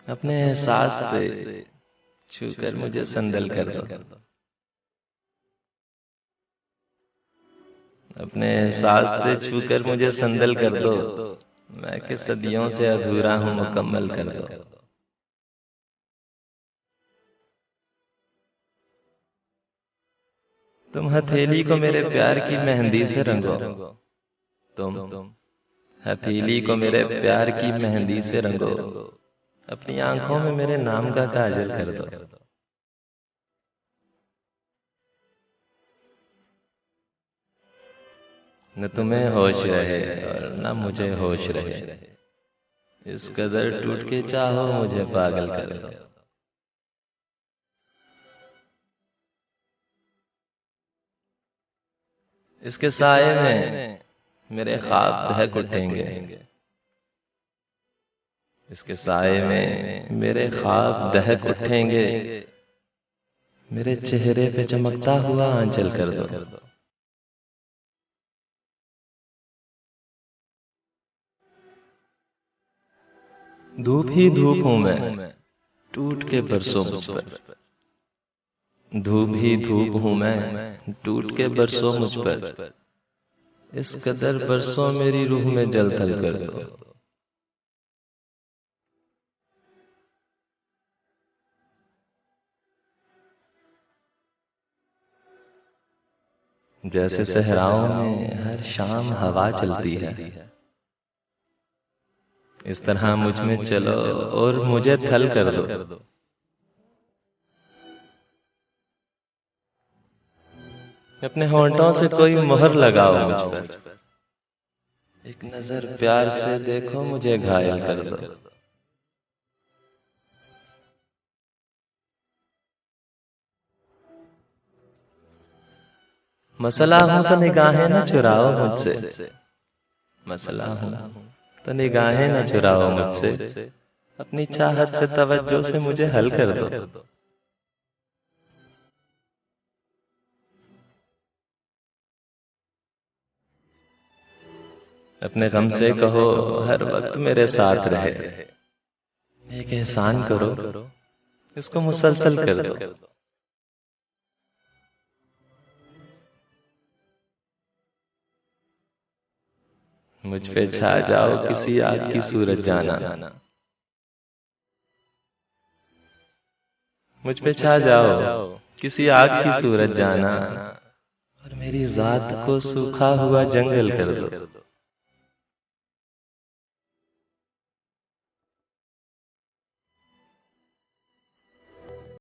अपने एहसास से छूकर मुझे संदल कर दो। अपने एहसास से छूकर मुझे संदल कर दो। मैं कि सदियों से अधूरा हूं, मुकम्मल कर दो। तुम हथेली को मेरे प्यार की मेहंदी से रंगो। तुम हथेली को मेरे प्यार की मेहंदी से रंगो। अपनी आंखों में मेरे नाम का काजल कर दो। न तुम्हें होश रहे और न मुझे होश रहे, इस कदर टूट के चाहो मुझे पागल कर दो। इसके साए में मेरे ख्वाब दहक उठेंगे। इसके साए में मेरे ख्वाब दहक उठेंगे। मेरे चेहरे पे चमकता हुआ आंचल कर दो। धूप ही धूप हूं मैं, टूट के बरसों मुझ पर। धूप ही धूप हूं मैं, टूट के बरसों मुझ पर। इस कदर बरसों मेरी रूह में जल थल कर दो। जैसे सहराओं में हर शाम हवा चलती है, इस तरह मुझ में चलो और मुझे थल कर दो। अपने होंठों से कोई मोहर लगाओ मुझ पर। एक नजर प्यार से देखो मुझे घायल कर दो। मसला हूं तो निगाहें न चुराओ मुझसे। मसला हूं तो निगाहें न चुराओ मुझसे। अपनी चाहत से तवज्जो से मुझे हल कर दो। अपने गम से कहो हर वक्त मेरे साथ रहे। एक एहसान करो, इसको मुसलसल कर दो। मुझ पे छा जाओ किसी आग की सूरज जाना। मुझ पे छा जाओ किसी आग की सूरज जाना। और मेरी जात को सूखा हुआ जंगल कर दो।